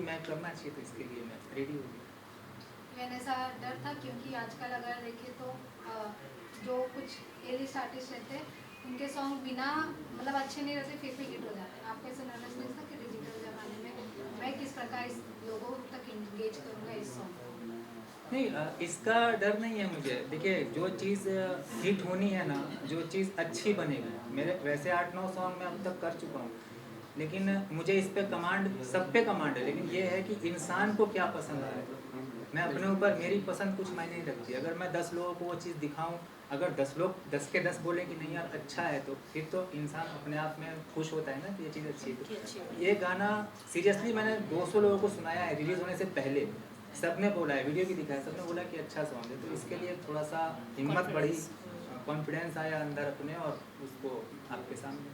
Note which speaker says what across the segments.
Speaker 1: मैं करना चाहिए, तो इसके लिए मैं रेडी हो गया।
Speaker 2: मैंने ऐसा डर था क्योंकि आजकल अगर देखें तो जो कुछ ए लिस्ट आर्टिस्ट रहते हैं उनके सॉन्ग बिना मतलब अच्छे नहीं रहते फिर भी हिट हो जाते हैं। आपको ऐसा नर्वसनेस था कि डिजिटल ज़माने में मैं किस प्रकार इस लोगों तक इंगेज करूँगा इस सॉन्ग को?
Speaker 1: नहीं, इसका डर नहीं है मुझे। देखिए, जो चीज़ हिट होनी है ना, जो चीज़ अच्छी बनेगी, मेरे वैसे 8-9 सॉन्ग मैं अब तक कर चुका हूँ, लेकिन मुझे इस पे कमांड, सब पे कमांड है, लेकिन ये है कि इंसान को क्या पसंद आ रहा है। मैं अपने ऊपर, मेरी पसंद कुछ मायने नहीं रखती। अगर मैं 10 लोगों को वो चीज़ दिखाऊं, अगर 10 लोग 10 के 10 बोले कि नहीं यार अच्छा है, तो फिर तो इंसान अपने आप में खुश होता है ना कि ये चीज़ अच्छी है। तो ये गाना सीरियसली मैंने 200 लोगों को सुनाया है रिलीज़ होने से पहले, सबने बोला है, वीडियो भी दिखाया, सबने बोला कि अच्छा सॉन्ग है। तो इसके लिए थोड़ा सा हिम्मत बढ़ी, कॉन्फिडेंस आया अंदर अपने, और उसको आपके सामने।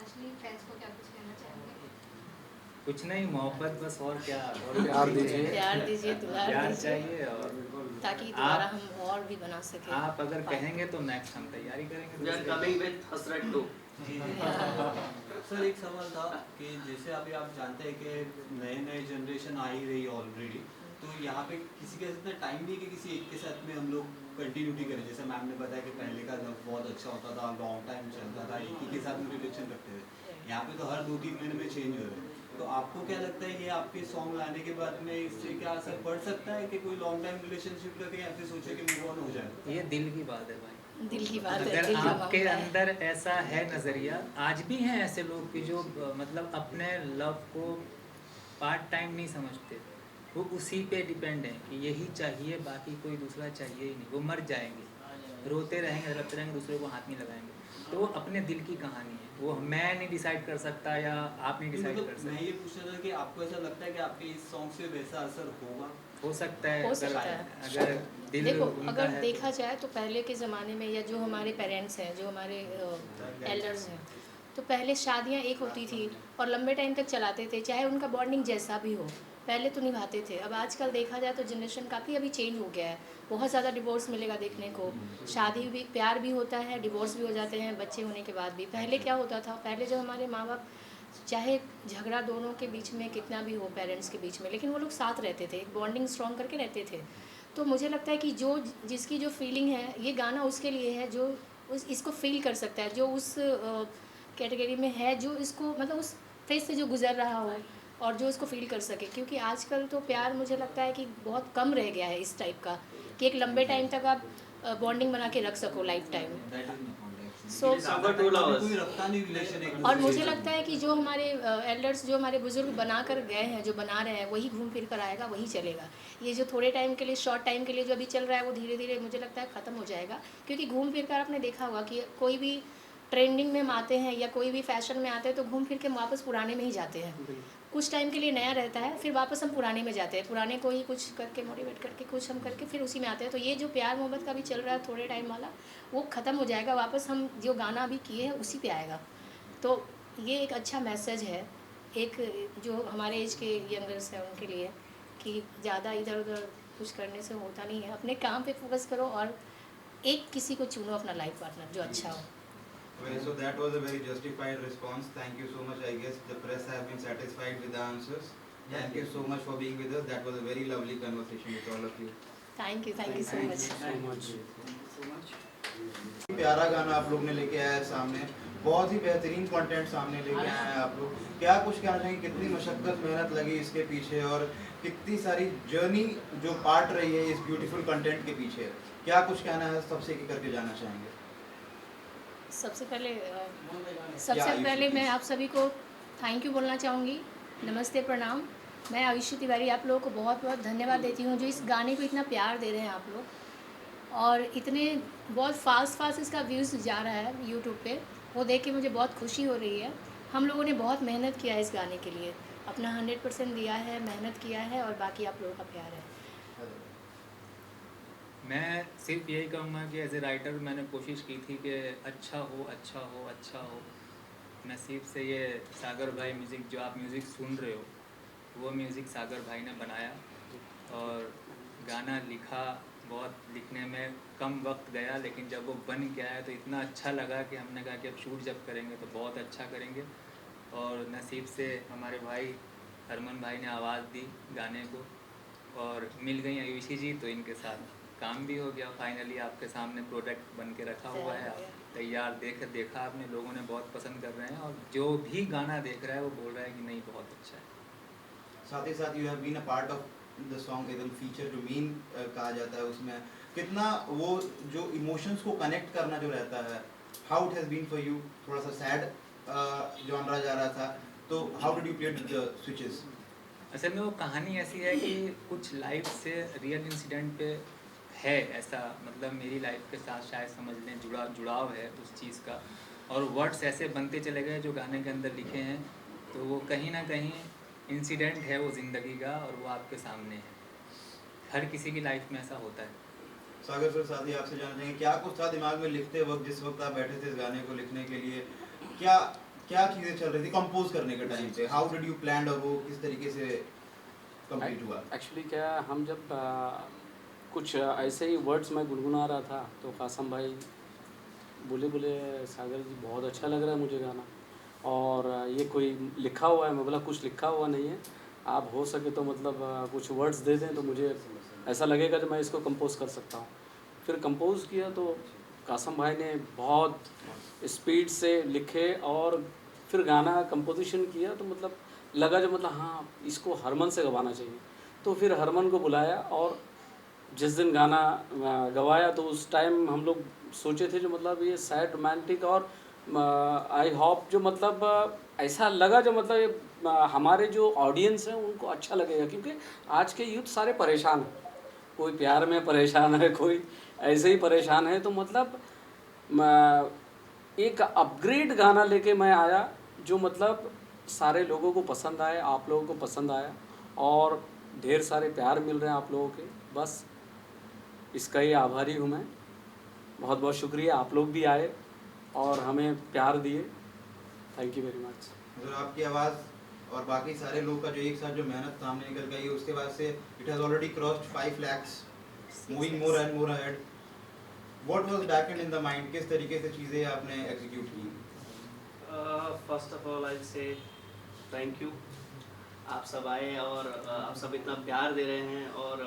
Speaker 2: एक्चुअली फैंस को क्या कुछ कहना चाहेंगे?
Speaker 1: कुछ नहीं, मोहब्बत बस, और क्या। और
Speaker 3: प्यार दीजिए,
Speaker 4: प्यार दीजिए, दुलार
Speaker 1: प्यार
Speaker 4: दीजिए,
Speaker 1: चाहिए, और
Speaker 4: ताकि दोबारा हम और भी बना सकें।
Speaker 1: आप अगर कहेंगे तो नेक्स्ट हम तैयारी करेंगे।
Speaker 5: We are coming with Hasrat 2।
Speaker 3: Sir एक सवाल था कि जैसे अभी आप जानते हैं कि नए नए जनरेशन आ ही रही है ऑलरेडी, तो यहाँ पे किसी के इतना टाइम नहीं है कि किसी एक के साथ में हम लोग कंटिन्यूटी करें। जैसे मैम ने बताया कि पहले का जब बहुत अच्छा होता था, लॉन्ग टाइम चलता था, एक ही के साथ में रिलेशन रखते थे। यहाँ पे तो हर 2-3 महीने में चेंज हो रहे हैं। तो आपको क्या लगता है, ये आपके सॉन्ग लाने के बाद में इससे क्या असर पड़ सकता है कि कोई लॉन्ग टाइम रिलेशनशिप रखे, या फिर सोचे कि मूव ऑन हो जाए?
Speaker 1: ये दिल की बात है भाई।
Speaker 4: दिल की बात है,
Speaker 1: अगर
Speaker 4: दिल का
Speaker 1: आपके
Speaker 4: मामला है।
Speaker 1: अंदर ऐसा है नज़रिया, आज भी हैं ऐसे लोग कि जो मतलब अपने लव को पार्ट टाइम नहीं समझते, वो उसी पे डिपेंड है कि यही चाहिए, बाकी कोई दूसरा चाहिए ही नहीं। वो मर जाएंगे, रोते रहेंगे, रखते रहेंगे, दूसरे को हाथ नहीं लगाएंगे। तो वो अपने दिल की कहानी है, वो मैं नहीं डिसाइड कर सकता या आप नहीं डिसाइड कर
Speaker 3: मैं
Speaker 1: सकते।
Speaker 3: ये पूछ रहा था कि आपको ऐसा लगता है कि आपके इस सॉन्ग से वैसा असर होगा?
Speaker 1: हो सकता है,
Speaker 4: हो सकता है।
Speaker 1: अगर दिल
Speaker 4: देखो,
Speaker 1: उनका
Speaker 4: अगर
Speaker 1: है
Speaker 4: देखा जाए तो पहले के ज़माने में, या जो हमारे पेरेंट्स हैं, जो हमारे एल्डर्स हैं, तो पहले शादियां एक होती थी और लंबे टाइम तक चलाते थे, चाहे उनका बॉन्डिंग जैसा भी हो, पहले तो निभाते थे। अब आजकल देखा जाए तो जनरेशन काफ़ी अभी चेंज हो गया है। बहुत ज़्यादा डिवोर्स मिलेगा देखने को। शादी भी, प्यार भी होता है, डिवोर्स भी हो जाते हैं बच्चे होने के बाद भी। पहले क्या होता था, पहले जो हमारे माँ बाप, चाहे झगड़ा दोनों के बीच में कितना भी हो, पेरेंट्स के बीच में, लेकिन वो लोग साथ रहते थे, एक बॉन्डिंग स्ट्रॉन्ग करके रहते थे। तो मुझे लगता है कि जो जिसकी जो फीलिंग है, ये गाना उसके लिए है, जो उस इसको फील कर सकता है, जो उस कैटेगरी में है, जो इसको मतलब उस फेज से जो गुजर रहा हो और जो इसको फील कर सके। क्योंकि आजकल तो प्यार मुझे लगता है कि बहुत कम रह गया है इस टाइप का, कि एक लंबे टाइम तक आप बॉन्डिंग बना के रख सको लाइफ टाइम। सो
Speaker 3: कोई रखता नहीं रिलेशन एक
Speaker 4: और
Speaker 3: दूसरे
Speaker 4: मुझे
Speaker 3: से।
Speaker 4: लगता है कि जो हमारे एल्डर्स, जो हमारे बुजुर्ग बना कर गए हैं, जो बना रहे हैं, वही घूम फिर कर आएगा, वही चलेगा। ये जो थोड़े टाइम के लिए, शॉर्ट टाइम के लिए जो अभी चल रहा है, वो धीरे धीरे मुझे लगता है ख़त्म हो जाएगा। क्योंकि घूम फिर कर आपने देखा होगा कि कोई भी ट्रेंडिंग में आते हैं या कोई भी फैशन में आते हैं, तो घूम फिर के वापस पुराने में ही जाते हैं। कुछ टाइम के लिए नया रहता है, फिर वापस हम पुराने में जाते हैं, पुराने को ही कुछ करके मोटिवेट करके कुछ हम करके फिर उसी में आते हैं। तो ये जो प्यार मोहब्बत का भी चल रहा है थोड़े टाइम वाला, वो ख़त्म हो जाएगा, वापस हम जो गाना अभी किए हैं उसी पे आएगा। तो ये एक अच्छा मैसेज है, एक जो हमारे एज के यंगर्स हैं उनके लिए, कि ज़्यादा इधर उधर कुछ करने से होता नहीं है। अपने काम पे फोकस करो और एक किसी को चुनो अपना लाइफ पार्टनर जो अच्छा हो।
Speaker 6: Well, so that was a very justified response. Thank you so much. I guess the press have been satisfied with the answers. Thank you so much for being with us. That was a very lovely conversation with all of you.
Speaker 4: Thank you so much.
Speaker 6: प्यारा गाना आप लोग ने लेके आया है सामने, बहुत ही बेहतरीन कंटेंट सामने लेके आए हैं आप लोग। क्या कुछ कहना चाहेंगे, कितनी मशक्कत मेहनत लगी इसके पीछे, और कितनी सारी जर्नी जो पार्ट रही है इस ब्यूटीफुल कंटेंट के पीछे? क्या कुछ कहना है, सबसे एक करके जाना चाहेंगे?
Speaker 4: सबसे पहले मैं आप सभी को थैंक यू बोलना चाहूँगी। नमस्ते, प्रणाम। मैं आयुषी तिवारी आप लोगों को बहुत बहुत धन्यवाद देती हूँ जो इस गाने को इतना प्यार दे रहे हैं आप लोग, और इतने बहुत फास्ट इसका व्यूज़ जा रहा है यूट्यूब पे, वो देख के मुझे बहुत खुशी हो रही है। हम लोगों ने बहुत मेहनत किया है इस गाने के लिए, अपना 100% दिया है, मेहनत किया है, और बाकी आप लोगों का प्यार है।
Speaker 1: मैं सिर्फ यही कहूँगा कि एज ए राइटर मैंने कोशिश की थी कि अच्छा हो, अच्छा हो, अच्छा हो। नसीब से ये सागर भाई म्यूज़िक, जो आप म्यूज़िक सुन रहे हो, वो म्यूज़िक सागर भाई ने बनाया, और गाना लिखा। बहुत लिखने में कम वक्त गया, लेकिन जब वो बन के आया तो इतना अच्छा लगा कि हमने कहा कि अब शूट जब करेंगे तो बहुत अच्छा करेंगे। और नसीब से हमारे भाई हरमन भाई ने आवाज़ दी गाने को और मिल गई आयुषी जी, तो इनके साथ काम भी हो गया। फाइनली आपके सामने प्रोडक्ट बन के रखा हुआ है, आप तैयार देखा आपने, लोगों ने बहुत पसंद कर रहे हैं और जो भी गाना देख रहा है वो बोल रहा है कि नहीं बहुत अच्छा है।
Speaker 6: साथ ही साथ you have been a part of the song, एकदम फीचर जो मेन कहा जाता है उसमें, कितना वो जो इमोशंस को कनेक्ट करना जो रहता है, how it has been for you? थोड़ा सा सैड जॉनरा जा रहा था, तो how did you play the switches?
Speaker 1: असल में वो कहानी ऐसी है कि कुछ लाइफ से रियल इंसिडेंट पे है ऐसा, मतलब मेरी लाइफ के साथ शायद समझ लें जुड़ाव है उस चीज़ का, और वर्ड्स ऐसे बनते चले गए जो गाने के अंदर लिखे हैं, तो वो कहीं ना कहीं इंसिडेंट है वो ज़िंदगी का, और वो आपके सामने है। हर किसी की लाइफ में ऐसा होता है।
Speaker 6: सागर सर, साथ ही आपसे जानना चाहेंगे क्या कुछ था दिमाग में लिखते वक्त, जिस वक्त आप बैठे थे इस गाने को लिखने के लिए, क्या क्या चीज़ें चल रही थी कंपोज करने के टाइम पे? हाउ डिड यू प्लान, और वो किस तरीके से कंप्लीट हुआ?
Speaker 5: एक्चुअली क्या, हम जब कुछ ऐसे ही वर्ड्स मैं गुनगुना रहा था तो कासम भाई बोले सागर जी बहुत अच्छा लग रहा है मुझे गाना, और ये कोई लिखा हुआ है? मैं बोला कुछ लिखा हुआ नहीं है, आप हो सके तो मतलब कुछ वर्ड्स दे दें तो मुझे ऐसा लगेगा कि मैं इसको कंपोज कर सकता हूँ। फिर कंपोज किया तो कासम भाई ने बहुत स्पीड से लिखे और फिर गाना कंपोजिशन किया, तो मतलब लगा जो मतलब हाँ इसको हरमन से गवाना चाहिए। तो फिर हरमन को बुलाया और जिस दिन गाना गवाया तो उस टाइम हम लोग सोचे थे जो मतलब ये सैड रोमांटिक, और आई होप जो मतलब ऐसा लगा जो मतलब ये हमारे जो ऑडियंस हैं उनको अच्छा लगेगा, क्योंकि आज के यूथ सारे परेशान हैं, कोई प्यार में परेशान है, कोई ऐसे ही परेशान है। तो मतलब एक अपग्रेड गाना लेके मैं आया जो मतलब सारे लोगों को पसंद आए, आप लोगों को पसंद आया और ढेर सारे प्यार मिल रहे हैं आप लोगों के, बस इसका ही आभारी हूँ मैं। बहुत बहुत शुक्रिया, आप लोग भी आए और हमें प्यार दिए, थैंक यू वेरी मच।
Speaker 6: मतलब आपकी आवाज़ और बाकी सारे लोग का जो एक साथ जो मेहनत सामने निकल गई है, उसके बाद से it has already crossed 5 lakhs, moving more and more ahead. What was back in the mind, किस तरीके से चीज़ें आपने एग्जीक्यूट की?
Speaker 7: फर्स्ट ऑफ ऑल आई से थैंक यू, आप सब आए और आप सब इतना प्यार दे रहे हैं और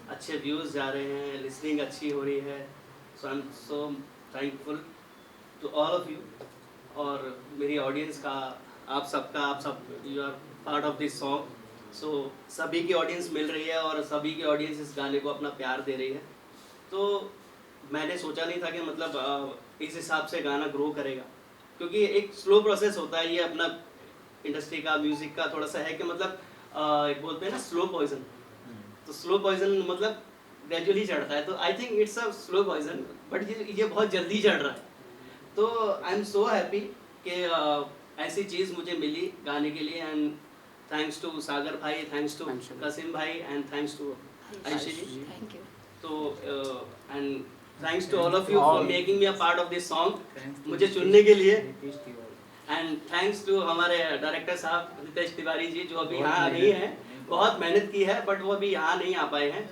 Speaker 7: अच्छे व्यूज़ जा रहे हैं, लिसनिंग अच्छी हो रही है, so I am so thankful to all of you. और मेरी ऑडियंस का, आप सब you are part of this song, so सभी की ऑडियंस मिल रही है और सभी की ऑडियंस इस गाने को अपना प्यार दे रही है। तो मैंने सोचा नहीं था कि मतलब इस हिसाब से गाना ग्रो करेगा, क्योंकि एक स्लो प्रोसेस होता है ये अपना इंडस्ट्री का, म्यूज़िक का थोड़ा सा है कि मतलब एक बोलते हैं ना स्लो पॉइजन, तो स्लो पॉइजन मतलब ग्रेजुअली चढ़ता है, तो I think it's a slow poison, but ये बहुत जल्दी चढ़ रहा है। तो आई एम सो हैप्पी कि ऐसी चीज़ मुझे मिली गाने के लिए, एंड थैंक्स टू सागर भाई, थैंक्स टू कसिम भाई and thanks to Ayushi ji.
Speaker 4: Thank you.
Speaker 7: तो and thanks to all of you for making me a part of this song, मुझे चुनने के लिए, एंड थैंक्स टू हमारे डायरेक्टर साहब रितेश तिवारी जी जो अभी यहाँ नहीं हैं, बहुत मेहनत की है बट वो अभी यहाँ नहीं आ पाए हैं,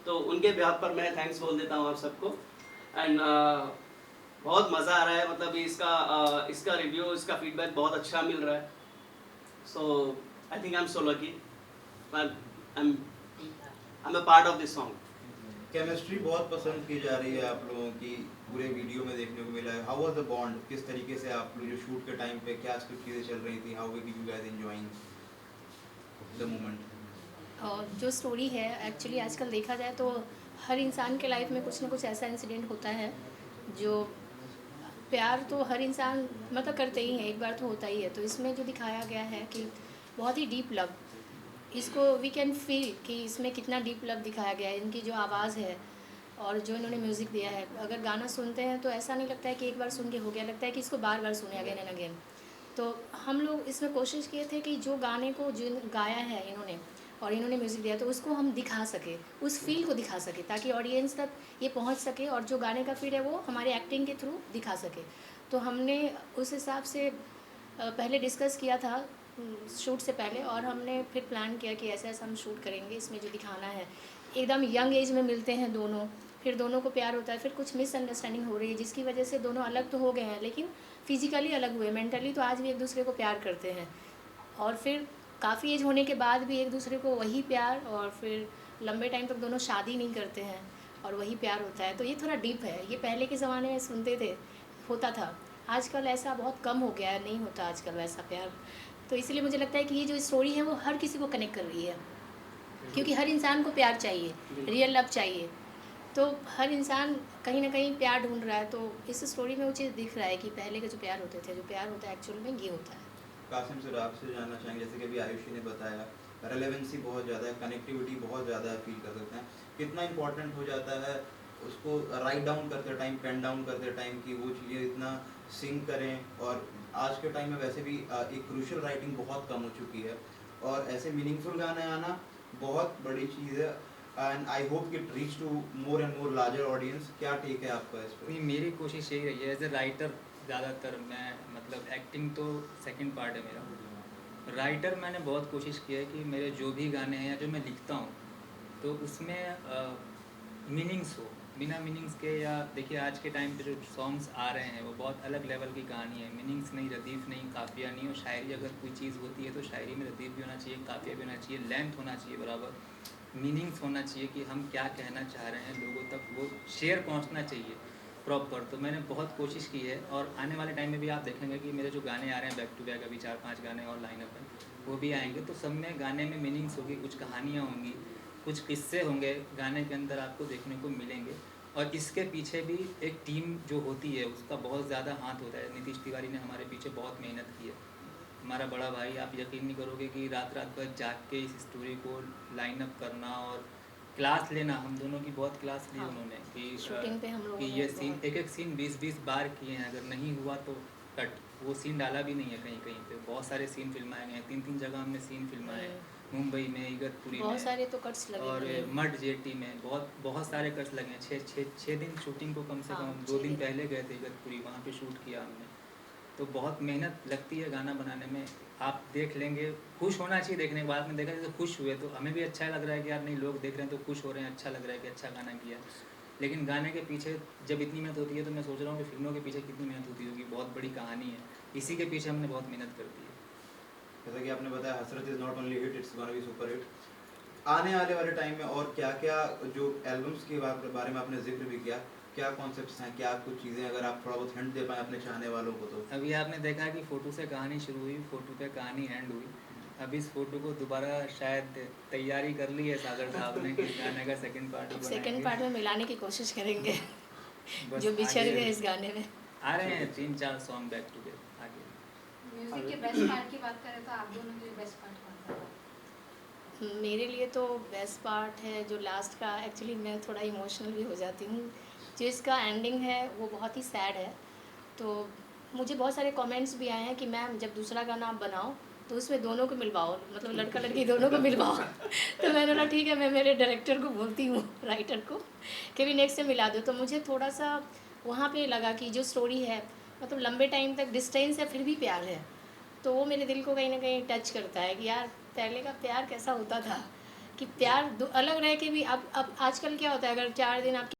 Speaker 7: तो उनके बिहाफ पर मैं थैंक्स बोल देता हूँ आप सबको। एंड बहुत मज़ा आ रहा है, मतलब इसका रिव्यू, इसका फीडबैक बहुत अच्छा मिल रहा है, so I think I am so lucky, I am a part of this song.
Speaker 6: Chemistry बहुत पसंद की जा रही है आप लोगों की, पूरे वीडियो में देखने को मिला है। हाउ वाज द बॉन्ड, किस तरीके से आप लोग जो शूट के टाइम पे क्या कुछ चीज़ें चल रही थी, how were you guys enjoying the moment?
Speaker 4: और जो स्टोरी है एक्चुअली आजकल देखा जाए तो हर इंसान के लाइफ में कुछ ना कुछ ऐसा इंसिडेंट होता है जो प्यार तो हर इंसान मतलब करते ही हैं, एक बार तो होता ही है। तो इसमें जो दिखाया गया है कि बहुत ही डीप लव, इसको वी कैन फील कि इसमें कितना डीप लव दिखाया गया है। इनकी जो आवाज़ है और जो इन्होंने म्यूज़िक दिया है, अगर गाना सुनते हैं तो ऐसा नहीं लगता है कि एक बार सुन के हो गया, लगता है कि इसको बार बार सुने अगेन एंड अगेन। तो हम लोग इसमें कोशिश किए थे कि जो गाने को जो गाया है इन्होंने और इन्होंने म्यूज़िक दिया तो उसको हम दिखा सके, उस फील को दिखा सके, ताकि ऑडियंस तक ये पहुंच सके और जो गाने का फील है वो हमारे एक्टिंग के थ्रू दिखा सके। तो हमने उस हिसाब से पहले डिस्कस किया था शूट से पहले, और हमने फिर प्लान किया कि ऐसा ऐसा हम शूट करेंगे, इसमें जो दिखाना है एकदम यंग एज में मिलते हैं दोनों, फिर दोनों को प्यार होता है, फिर कुछ मिसअंडरस्टैंडिंग हो रही है जिसकी वजह से दोनों अलग तो हो गए हैं लेकिन फिजिकली अलग हुए, मेंटली तो आज भी एक दूसरे को प्यार करते हैं। और फिर काफ़ी एज होने के बाद भी एक दूसरे को वही प्यार, और फिर लंबे टाइम तक दोनों शादी नहीं करते हैं और वही प्यार होता है, तो ये थोड़ा डीप है। ये पहले के ज़माने में सुनते थे, होता था, आजकल ऐसा बहुत कम हो गया है, नहीं होता आजकल वैसा प्यार। तो इसलिए मुझे लगता है कि ये जो स्टोरी है वो हर किसी को कनेक्ट कर रही है, क्योंकि हर इंसान को प्यार चाहिए, रियल लव चाहिए। तो हर इंसान कहीं ना कहीं प्यार ढूंढ रहा है, तो इस स्टोरी में वो चीज़ दिख रहा है कि पहले के जो प्यार होते थे, जो प्यार होता है एक्चुअल में ये होता है।
Speaker 6: कासिम सर, आपसे जानना चाहेंगे, जैसे कि अभी आयुषी ने बताया, रेलेवेंसी बहुत ज़्यादा है, कनेक्टिविटी बहुत ज़्यादा है, फील कर सकते हैं कितना इंपॉर्टेंट हो जाता है उसको राइट डाउन करते टाइम, पेन डाउन करते टाइम, कि वो चीज़ें इतना सिंक करें। और आज के टाइम में वैसे भी एक क्रूशियल राइटिंग बहुत कम हो चुकी है, और ऐसे मीनिंगफुल गाने आना बहुत बड़ी चीज़ है। And I hope it reach to more and more larger audience. क्या टेक है आपका इस पर?
Speaker 1: नहीं, मेरी कोशिश यही रही है एज ए राइटर। ज़्यादातर मैं मतलब एक्टिंग तो सेकंड पार्ट है मेरा। राइटर मैंने बहुत कोशिश की है कि मेरे जो भी गाने हैं या जो मैं लिखता हूँ तो उसमें मीनिंग्स हो, बिना मीनिंग्स के। या देखिए आज के टाइम पे जो सॉन्ग्स आ रहे हैं वो बहुत अलग लेवल की कहानी है, मीनिंग्स नहीं, रदीफ नहीं, काफिया नहीं। और शायरी अगर कोई चीज़ होती है तो शायरी में रदीफ भी होना चाहिए, काफिया भी होना चाहिए, लेंथ होना चाहिए बराबर, मीनिंग्स होना चाहिए कि हम क्या कहना चाह रहे हैं, लोगों तक वो शेयर पहुंचना चाहिए प्रॉपर। तो मैंने बहुत कोशिश की है, और आने वाले टाइम में भी आप देखेंगे कि मेरे जो गाने आ रहे हैं बैक टू बैक, अभी 4-5 गाने और लाइनअप हैं, वो भी आएंगे। तो सब में गाने में मीनिंग्स होगी, कुछ कहानियाँ होंगी, कुछ किस्से होंगे गाने के अंदर आपको देखने को मिलेंगे। और इसके पीछे भी एक टीम जो होती है उसका बहुत ज़्यादा हाथ होता है। नीतीश तिवारी ने हमारे पीछे बहुत मेहनत की है, हमारा बड़ा भाई। आप यकीन नहीं करोगे कि रात रात भर जाग के इस स्टोरी को लाइन अप करना और क्लास लेना, हम दोनों की बहुत क्लास ली
Speaker 4: हाँ,
Speaker 1: उन्होंने कि
Speaker 4: शूटिंग पे हम लोगों
Speaker 1: कि
Speaker 4: ने
Speaker 1: ये सीन,
Speaker 4: बहुत-
Speaker 1: एक एक सीन 20-20 बार किए हैं, अगर नहीं हुआ तो कट। वो सीन डाला भी नहीं है कहीं कहीं पे। बहुत सारे सीन फिल्माए गए हैं, 3-3 जगह हमने सीन फिल्माए, मुंबई में, इगतपुरी
Speaker 4: बहुत
Speaker 1: में,
Speaker 4: सारे तो कट्स लगे
Speaker 1: और
Speaker 4: हुए हैं।
Speaker 1: मड जेटी में। बहुत बहुत सारे कट्स लगे हैं। 6 दिन शूटिंग को कम से
Speaker 4: हाँ,
Speaker 1: कम 2
Speaker 4: 6
Speaker 1: दिन
Speaker 4: दिन।
Speaker 1: पहले गए थे इगतपुरी, वहाँ पे शूट किया हमने। तो बहुत मेहनत लगती है गाना बनाने में। आप देख लेंगे, खुश होना चाहिए देखने के बाद में। देखा जैसे खुश हुए तो हमें भी अच्छा लग रहा है कि यार नहीं, लोग देख रहे हैं तो खुश हो रहे हैं, अच्छा लग रहा है कि अच्छा गाना किया। लेकिन गाने के पीछे जब इतनी मेहनत होती है तो मैं सोच रहा हूँ कि फिल्मों के पीछे कितनी मेहनत होती होगी। बहुत बड़ी कहानी है, इसी के पीछे हमने बहुत मेहनत कर दी है।
Speaker 6: जैसा कि आपने बताया, हसरत is not only hit, it's gonna be super hit. आने वाले टाइम में और क्या क्या जो एल्बम्स के बारे में आपने जिक्र भी किया, क्या कॉन्सेप्ट्स हैं, क्या कुछ चीज़ें, अगर आप थोड़ा बहुत हिंट दे पाएँ अपने चाहने वालों को तो?
Speaker 1: अभी आपने देखा कि फ़ोटो से कहानी शुरू हुई, फ़ोटो पे कहानी एंड हुई। अब इस फ़ोटो को दोबारा शायद तैयारी कर ली है सागर साहब ने कि गाने का सेकंड पार्ट
Speaker 4: अब
Speaker 1: बनाएंगे।
Speaker 4: सेकंड पार्ट में मिलाने की कोशिश करेंगे
Speaker 1: बस
Speaker 4: जो बिछड़
Speaker 1: आगे
Speaker 4: गए इस गाने में।
Speaker 1: आ रहे हैं 3-4 सॉन्ग बैक टू बैक आगे।
Speaker 2: म्यूजिक के बेस्ट पार्ट की बात करें तो आप दोनों के लिए बेस्ट पार्ट कौन सा है?
Speaker 4: मेरे लिए तो बेस्ट पार्ट है जो लास्ट का। एक्चुअली मैं थोड़ा इमोशनल भी हो जाती हूँ, जो इसका एंडिंग है वो बहुत ही सैड है। तो मुझे बहुत सारे कमेंट्स भी आए हैं कि मैम जब दूसरा गाना आप बनाओ तो उसमें दोनों को मिलवाओ, मतलब लड़का लड़की दोनों को मिलवाओ। तो मैंने बोला ठीक है, मैं मेरे डायरेक्टर को बोलती हूँ, राइटर को, कि भी नेक्स्ट टाइम मिला दो। तो मुझे थोड़ा सा वहाँ पे लगा कि जो स्टोरी है, मतलब लंबे टाइम तक डिस्टेंस है फिर भी प्यार है, तो वो मेरे दिल को कहीं ना कहीं टच करता है कि यार पहले का प्यार कैसा होता था, कि प्यार अलग रह के भी अब आजकल क्या होता है, अगर 4 दिन आपकी